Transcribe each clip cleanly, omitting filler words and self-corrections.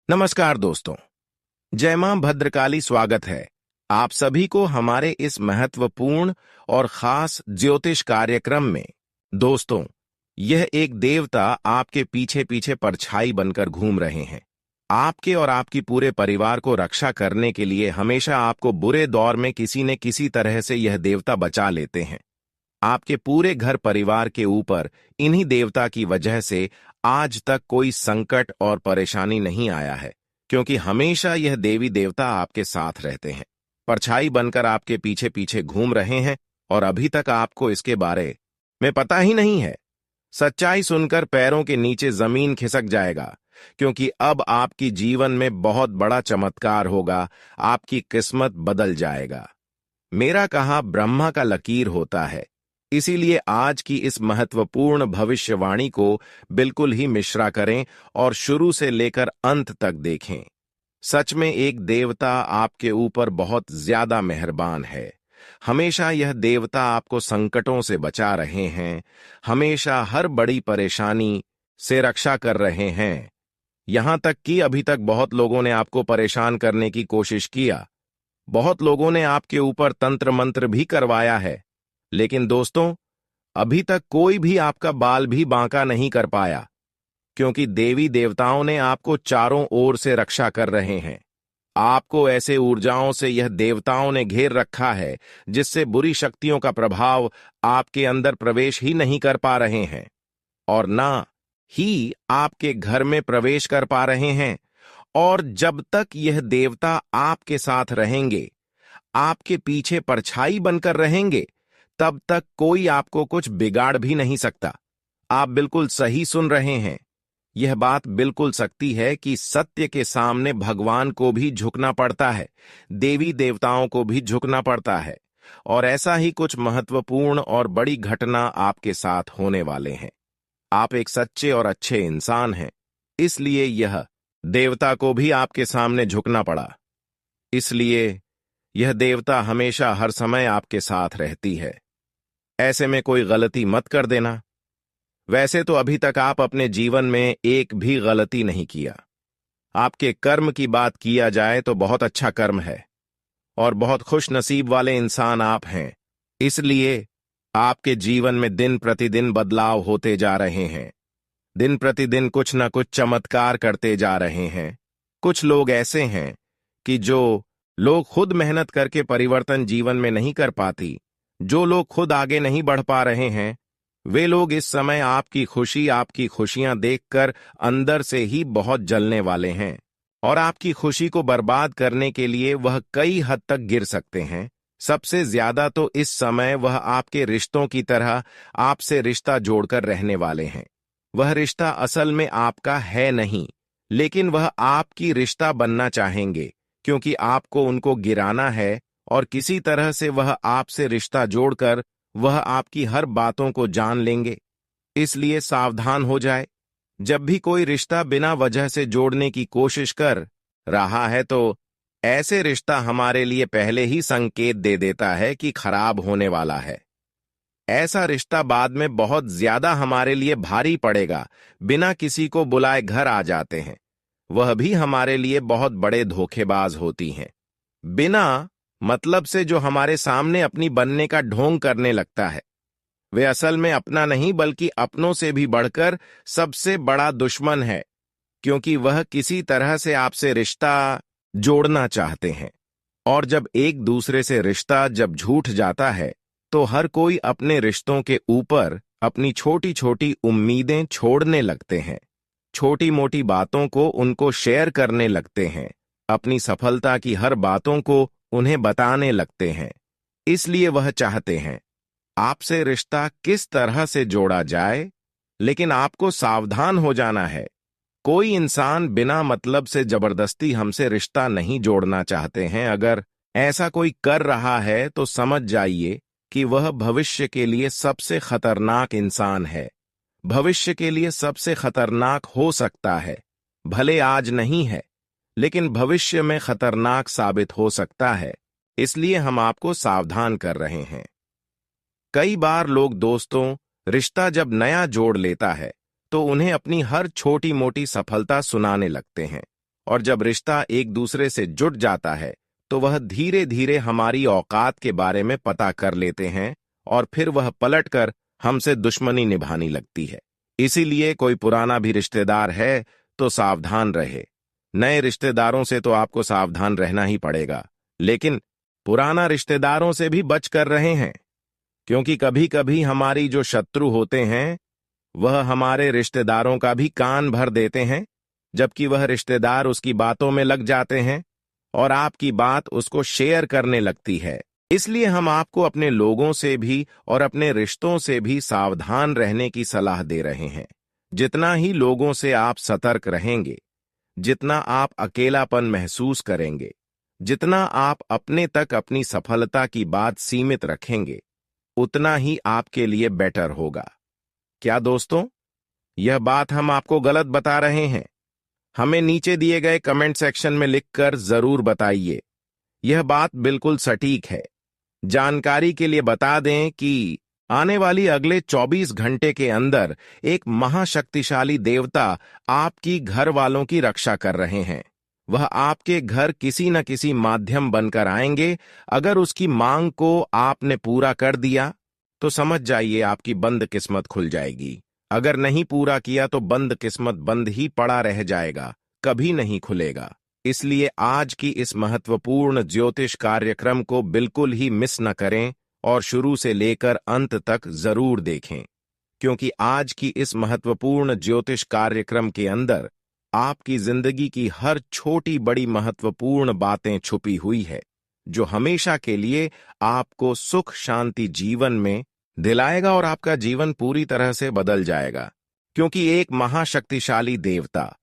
नमस्कार दोस्तों। जय मां भद्रकाली। स्वागत है आप सभी को हमारे इस महत्वपूर्ण और खास ज्योतिष कार्यक्रम में। दोस्तों, यह एक देवता आपके पीछे पीछे परछाई बनकर घूम रहे हैं। आपके और आपकी पूरे परिवार को रक्षा करने के लिए हमेशा आपको बुरे दौर में किसी न किसी तरह से यह देवता बचा लेते हैं। आपके पूरे घर परिवार के ऊपर इन्हीं देवता की वजह से आज तक कोई संकट और परेशानी नहीं आया है, क्योंकि हमेशा यह देवी देवता आपके साथ रहते हैं, परछाई बनकर आपके पीछे पीछे घूम रहे हैं। और अभी तक आपको इसके बारे में पता ही नहीं है। सच्चाई सुनकर पैरों के नीचे जमीन खिसक जाएगा, क्योंकि अब आपकी जीवन में बहुत बड़ा चमत्कार होगा। आपकी किस्मत बदल जाएगा। मेरा कहा ब्रह्मा का लकीर होता है, इसीलिए आज की इस महत्वपूर्ण भविष्यवाणी को बिल्कुल ही मिश्रा करें और शुरू से लेकर अंत तक देखें। सच में एक देवता आपके ऊपर बहुत ज्यादा मेहरबान है। हमेशा यह देवता आपको संकटों से बचा रहे हैं, हमेशा हर बड़ी परेशानी से रक्षा कर रहे हैं। यहां तक कि अभी तक बहुत लोगों ने आपको परेशान करने की कोशिश किया, बहुत लोगों ने आपके ऊपर तंत्र मंत्र भी करवाया है, लेकिन दोस्तों, अभी तक कोई भी आपका बाल भी बांका नहीं कर पाया, क्योंकि देवी देवताओं ने आपको चारों ओर से रक्षा कर रहे हैं। आपको ऐसे ऊर्जाओं से यह देवताओं ने घेर रखा है, जिससे बुरी शक्तियों का प्रभाव आपके अंदर प्रवेश ही नहीं कर पा रहे हैं, और ना ही आपके घर में प्रवेश कर पा रहे हैं। और जब तक यह देवता आपके साथ रहेंगे, आपके पीछे परछाई बनकर रहेंगे, तब तक कोई आपको कुछ बिगाड़ भी नहीं सकता। आप बिल्कुल सही सुन रहे हैं। यह बात बिल्कुल सत्य है कि सत्य के सामने भगवान को भी झुकना पड़ता है, देवी देवताओं को भी झुकना पड़ता है। और ऐसा ही कुछ महत्वपूर्ण और बड़ी घटना आपके साथ होने वाले हैं। आप एक सच्चे और अच्छे इंसान हैं, इसलिए यह देवता को भी आपके सामने झुकना पड़ा। इसलिए यह देवता हमेशा हर समय आपके साथ रहती है। ऐसे में कोई गलती मत कर देना। वैसे तो अभी तक आप अपने जीवन में एक भी गलती नहीं किया। आपके कर्म की बात किया जाए तो बहुत अच्छा कर्म है और बहुत खुश नसीब वाले इंसान आप हैं। इसलिए आपके जीवन में दिन प्रतिदिन बदलाव होते जा रहे हैं। दिन प्रतिदिन कुछ न कुछ चमत्कार करते जा रहे हैं। कुछ लोग ऐसे हैं कि जो लोग खुद मेहनत करके परिवर्तन जीवन में नहीं कर पाती, जो लोग खुद आगे नहीं बढ़ पा रहे हैं, वे लोग इस समय आपकी खुशियां देखकर अंदर से ही बहुत जलने वाले हैं। और आपकी खुशी को बर्बाद करने के लिए वह कई हद तक गिर सकते हैं। सबसे ज्यादा तो इस समय वह आपके रिश्तों की तरह आपसे रिश्ता जोड़कर रहने वाले हैं। वह रिश्ता असल में आपका है नहीं, लेकिन वह आपकी रिश्ता बनना चाहेंगे, क्योंकि आपको उनको गिराना है और किसी तरह से वह आपसे रिश्ता जोड़कर वह आपकी हर बातों को जान लेंगे। इसलिए सावधान हो जाए। जब भी कोई रिश्ता बिना वजह से जोड़ने की कोशिश कर रहा है, तो ऐसे रिश्ता हमारे लिए पहले ही संकेत दे देता है कि खराब होने वाला है। ऐसा रिश्ता बाद में बहुत ज्यादा हमारे लिए भारी पड़ेगा। बिना किसी को बुलाए घर आ जाते हैं, वह भी हमारे लिए बहुत बड़े धोखेबाज होती हैं। बिना मतलब से जो हमारे सामने अपनी बनने का ढोंग करने लगता है, वे असल में अपना नहीं बल्कि अपनों से भी बढ़कर सबसे बड़ा दुश्मन है, क्योंकि वह किसी तरह से आपसे रिश्ता जोड़ना चाहते हैं। और जब एक दूसरे से रिश्ता जब झूठ जाता है, तो हर कोई अपने रिश्तों के ऊपर अपनी छोटी छोटी उम्मीदें छोड़ने लगते हैं, छोटी मोटी बातों को उनको शेयर करने लगते हैं, अपनी सफलता की हर बातों को उन्हें बताने लगते हैं। इसलिए वह चाहते हैं आपसे रिश्ता किस तरह से जोड़ा जाए, लेकिन आपको सावधान हो जाना है। कोई इंसान बिना मतलब से जबरदस्ती हमसे रिश्ता नहीं जोड़ना चाहते हैं। अगर ऐसा कोई कर रहा है तो समझ जाइए कि वह भविष्य के लिए सबसे खतरनाक इंसान है। भविष्य के लिए सबसे खतरनाक हो सकता है। भले आज नहीं है, लेकिन भविष्य में खतरनाक साबित हो सकता है। इसलिए हम आपको सावधान कर रहे हैं। कई बार लोग दोस्तों, रिश्ता जब नया जोड़ लेता है तो उन्हें अपनी हर छोटी मोटी सफलता सुनाने लगते हैं और जब रिश्ता एक दूसरे से जुट जाता है तो वह धीरे धीरे हमारी औकात के बारे में पता कर लेते हैं और फिर वह पलटकर हमसे दुश्मनी निभाने लगती है। इसीलिए कोई पुराना भी रिश्तेदार है तो सावधान रहे। नए रिश्तेदारों से तो आपको सावधान रहना ही पड़ेगा, लेकिन पुराना रिश्तेदारों से भी बच कर रहे हैं, क्योंकि कभी कभी हमारी जो शत्रु होते हैं वह हमारे रिश्तेदारों का भी कान भर देते हैं, जबकि वह रिश्तेदार उसकी बातों में लग जाते हैं और आपकी बात उसको शेयर करने लगती है। इसलिए हम आपको अपने लोगों से भी और अपने रिश्तों से भी सावधान रहने की सलाह दे रहे हैं। जितना ही लोगों से आप सतर्क रहेंगे, जितना आप अकेलापन महसूस करेंगे, जितना आप अपने तक अपनी सफलता की बात सीमित रखेंगे, उतना ही आपके लिए बेटर होगा। क्या दोस्तों, यह बात हम आपको गलत बता रहे हैं? हमें नीचे दिए गए कमेंट सेक्शन में लिखकर जरूर बताइए। यह बात बिल्कुल सटीक है। जानकारी के लिए बता दें कि आने वाली अगले 24 घंटे के अंदर एक महाशक्तिशाली देवता आपकी घर वालों की रक्षा कर रहे हैं। वह आपके घर किसी न किसी माध्यम बनकर आएंगे। अगर उसकी मांग को आपने पूरा कर दिया तो समझ जाइए आपकी बंद किस्मत खुल जाएगी। अगर नहीं पूरा किया तो बंद किस्मत बंद ही पड़ा रह जाएगा, कभी नहीं खुलेगा। इसलिए आज की इस महत्वपूर्ण ज्योतिष कार्यक्रम को बिल्कुल ही मिस न करें और शुरू से लेकर अंत तक जरूर देखें, क्योंकि आज की इस महत्वपूर्ण ज्योतिष कार्यक्रम के अंदर आपकी जिंदगी की हर छोटी बड़ी महत्वपूर्ण बातें छुपी हुई है, जो हमेशा के लिए आपको सुख शांति जीवन में दिलाएगा और आपका जीवन पूरी तरह से बदल जाएगा। क्योंकि एक महाशक्तिशाली देवता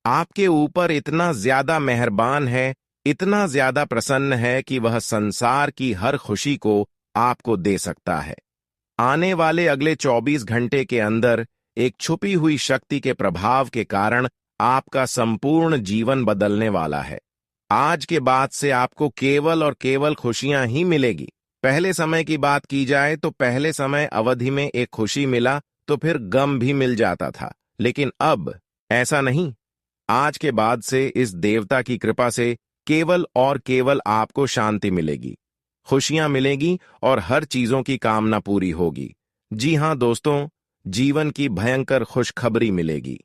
आपके ऊपर इतना ज्यादा मेहरबान है, इतना ज्यादा प्रसन्न है कि वह संसार की हर खुशी को आपको दे सकता है। आने वाले अगले 24 घंटे के अंदर एक छुपी हुई शक्ति के प्रभाव के कारण आपका संपूर्ण जीवन बदलने वाला है। आज के बाद से आपको केवल और केवल खुशियां ही मिलेगी। पहले समय की बात की जाए तो पहले समय अवधि में एक खुशी मिला तो फिर गम भी मिल जाता था, लेकिन अब ऐसा नहीं। आज के बाद से इस देवता की कृपा से केवल और केवल आपको शांति मिलेगी, खुशियां मिलेगी और हर चीजों की कामना पूरी होगी। जी हां दोस्तों, जीवन की भयंकर खुशखबरी मिलेगी,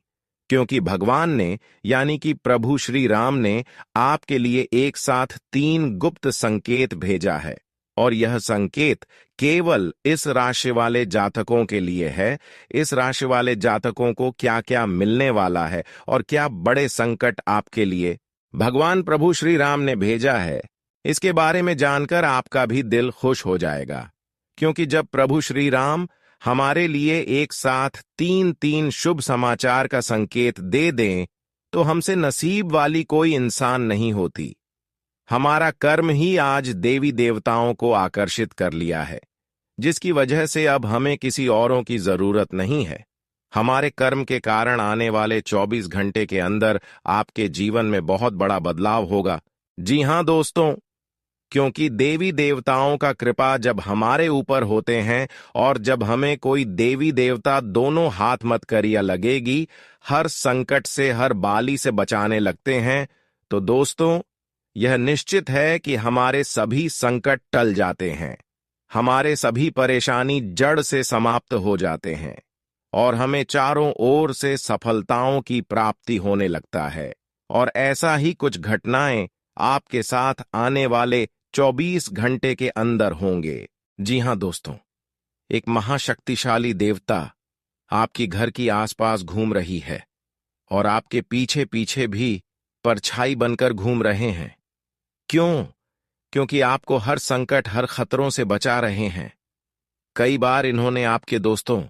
क्योंकि भगवान ने यानी कि प्रभु श्री राम ने आपके लिए एक साथ 3 गुप्त संकेत भेजा है। और यह संकेत केवल इस राशि वाले जातकों के लिए है। इस राशि वाले जातकों को क्या क्या मिलने वाला है और क्या बड़े संकट आपके लिए भगवान प्रभु श्री राम ने भेजा है, इसके बारे में जानकर आपका भी दिल खुश हो जाएगा। क्योंकि जब प्रभु श्री राम हमारे लिए एक साथ 3 शुभ समाचार का संकेत दे दें तो हमसे नसीब वाली कोई इंसान नहीं होती। हमारा कर्म ही आज देवी देवताओं को आकर्षित कर लिया है, जिसकी वजह से अब हमें किसी औरों की जरूरत नहीं है। हमारे कर्म के कारण आने वाले 24 घंटे के अंदर आपके जीवन में बहुत बड़ा बदलाव होगा। जी हां दोस्तों, क्योंकि देवी देवताओं का कृपा जब हमारे ऊपर होते हैं और जब हमें कोई देवी देवता दोनों हाथ मत करिया लगेगी, हर संकट से हर बाली से बचाने लगते हैं, तो दोस्तों यह निश्चित है कि हमारे सभी संकट टल जाते हैं, हमारे सभी परेशानी जड़ से समाप्त हो जाते हैं और हमें चारों ओर से सफलताओं की प्राप्ति होने लगता है। और ऐसा ही कुछ घटनाएं आपके साथ आने वाले 24 घंटे के अंदर होंगे। जी हां दोस्तों, एक महाशक्तिशाली देवता आपकी घर की आसपास घूम रही है और आपके पीछे पीछे भी परछाई बनकर घूम रहे हैं। क्यों? क्योंकि आपको हर संकट हर खतरों से बचा रहे हैं। कई बार इन्होंने आपके दोस्तों,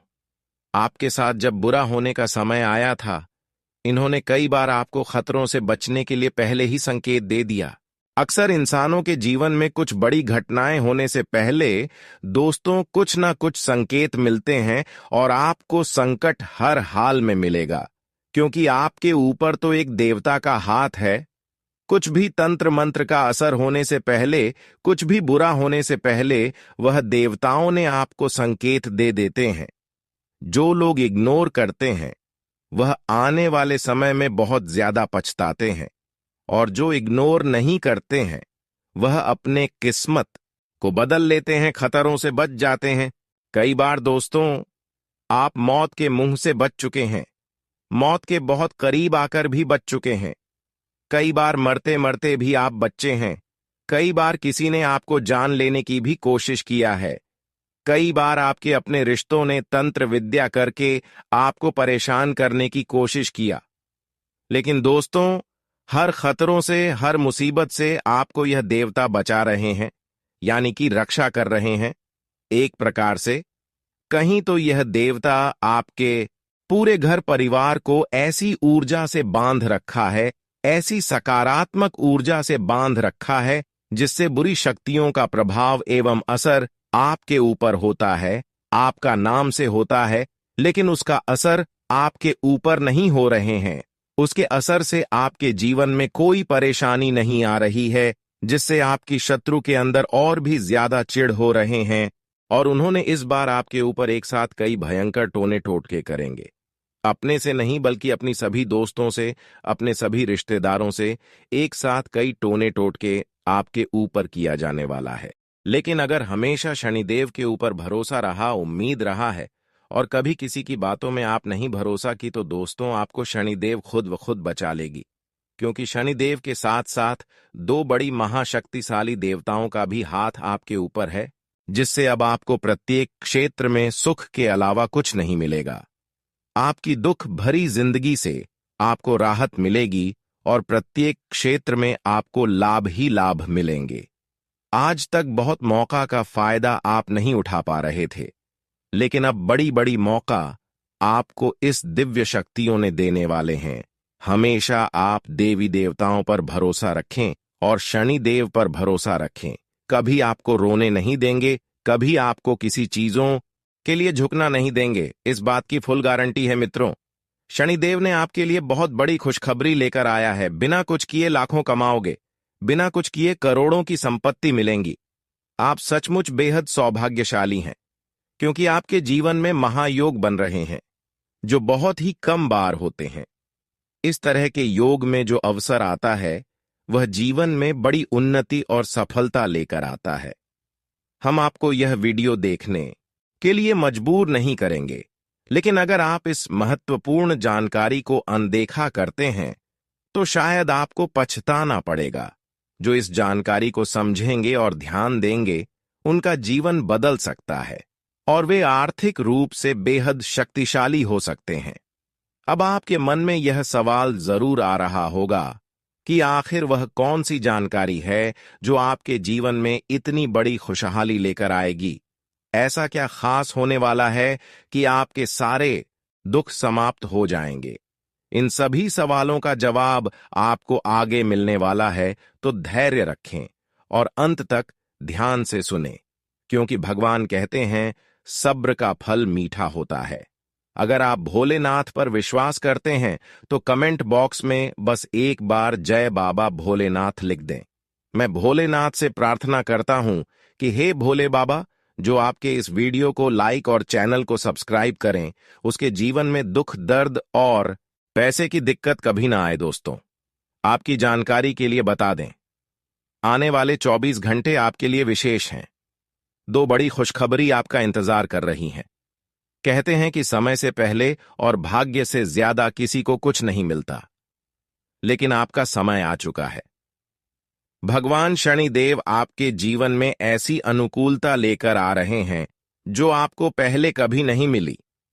आपके साथ जब बुरा होने का समय आया था, इन्होंने कई बार आपको खतरों से बचने के लिए पहले ही संकेत दे दिया। अक्सर इंसानों के जीवन में कुछ बड़ी घटनाएं होने से पहले दोस्तों कुछ ना कुछ संकेत मिलते हैं और आपको संकट हर हाल में मिलेगा, क्योंकि आपके ऊपर तो एक देवता का हाथ है। कुछ भी तंत्र मंत्र का असर होने से पहले, कुछ भी बुरा होने से पहले वह देवताओं ने आपको संकेत दे देते हैं। जो लोग इग्नोर करते हैं वह आने वाले समय में बहुत ज्यादा पछताते हैं। और जो इग्नोर नहीं करते हैं वह अपने किस्मत को बदल लेते हैं, खतरों से बच जाते हैं। कई बार दोस्तों, आप मौत के मुंह से बच चुके हैं, मौत के बहुत करीब आकर भी बच चुके हैं। कई बार मरते मरते भी आप बच्चे हैं। कई बार किसी ने आपको जान लेने की भी कोशिश किया है। कई बार आपके अपने रिश्तों ने तंत्र विद्या करके आपको परेशान करने की कोशिश किया। लेकिन दोस्तों, हर खतरों से, हर मुसीबत से आपको यह देवता बचा रहे हैं, यानी कि रक्षा कर रहे हैं। एक प्रकार से कहीं तो यह देवता आपके पूरे घर परिवार को ऐसी ऊर्जा से बांध रखा है, ऐसी सकारात्मक ऊर्जा से बांध रखा है, जिससे बुरी शक्तियों का प्रभाव एवं असर आपके ऊपर होता है, आपका नाम से होता है, लेकिन उसका असर आपके ऊपर नहीं हो रहे हैं। उसके असर से आपके जीवन में कोई परेशानी नहीं आ रही है, जिससे आपकी शत्रु के अंदर और भी ज्यादा चिढ़ हो रहे हैं, और उन्होंने इस बार आपके ऊपर एक साथ कई भयंकर टोने टोटके करेंगे। अपने से नहीं, बल्कि अपनी सभी दोस्तों से, अपने सभी रिश्तेदारों से एक साथ कई टोने टोटके आपके ऊपर किया जाने वाला है। लेकिन अगर हमेशा शनिदेव के ऊपर भरोसा रहा, उम्मीद रहा है, और कभी किसी की बातों में आप नहीं भरोसा की, तो दोस्तों आपको शनिदेव खुद व खुद बचा लेगी। क्योंकि शनिदेव के साथ साथ दो बड़ी महाशक्तिशाली देवताओं का भी हाथ आपके ऊपर है, जिससे अब आपको प्रत्येक क्षेत्र में सुख के अलावा कुछ नहीं मिलेगा। आपकी दुख भरी जिंदगी से आपको राहत मिलेगी और प्रत्येक क्षेत्र में आपको लाभ ही लाभ मिलेंगे। आज तक बहुत मौका का फायदा आप नहीं उठा पा रहे थे, लेकिन अब बड़ी बड़ी मौका आपको इस दिव्य शक्तियों ने देने वाले हैं। हमेशा आप देवी देवताओं पर भरोसा रखें और शनि देव पर भरोसा रखें। कभी आपको रोने नहीं देंगे, कभी आपको किसी चीजों के लिए झुकना नहीं देंगे, इस बात की फुल गारंटी है मित्रों। शनिदेव ने आपके लिए बहुत बड़ी खुशखबरी लेकर आया है। बिना कुछ किए लाखों कमाओगे, बिना कुछ किए करोड़ों की संपत्ति मिलेंगी। आप सचमुच बेहद सौभाग्यशाली हैं, क्योंकि आपके जीवन में महायोग बन रहे हैं, जो बहुत ही कम बार होते हैं। इस तरह के योग में जो अवसर आता है, वह जीवन में बड़ी उन्नति और सफलता लेकर आता है। हम आपको यह वीडियो देखने के लिए मजबूर नहीं करेंगे, लेकिन अगर आप इस महत्वपूर्ण जानकारी को अनदेखा करते हैं, तो शायद आपको पछताना पड़ेगा। जो इस जानकारी को समझेंगे और ध्यान देंगे, उनका जीवन बदल सकता है और वे आर्थिक रूप से बेहद शक्तिशाली हो सकते हैं। अब आपके मन में यह सवाल जरूर आ रहा होगा कि आखिर वह कौन सी जानकारी है जो आपके जीवन में इतनी बड़ी खुशहाली लेकर आएगी। ऐसा क्या खास होने वाला है कि आपके सारे दुख समाप्त हो जाएंगे? इन सभी सवालों का जवाब आपको आगे मिलने वाला है, तो धैर्य रखें और अंत तक ध्यान से सुनें, क्योंकि भगवान कहते हैं सब्र का फल मीठा होता है। अगर आप भोलेनाथ पर विश्वास करते हैं, तो कमेंट बॉक्स में बस एक बार जय बाबा भोलेनाथ लिख दें। मैं भोलेनाथ से प्रार्थना करता हूं कि हे भोले बाबा, जो आपके इस वीडियो को लाइक और चैनल को सब्सक्राइब करें, उसके जीवन में दुख, दर्द और पैसे की दिक्कत कभी ना आए। दोस्तों, आपकी जानकारी के लिए बता दें, आने वाले 24 घंटे आपके लिए विशेष हैं। दो बड़ी खुशखबरी आपका इंतजार कर रही हैं। कहते हैं कि समय से पहले और भाग्य से ज्यादा किसी को कुछ नहीं मिलता, लेकिन आपका समय आ चुका है। भगवान शनिदेव आपके जीवन में ऐसी अनुकूलता लेकर आ रहे हैं जो आपको पहले कभी नहीं मिली।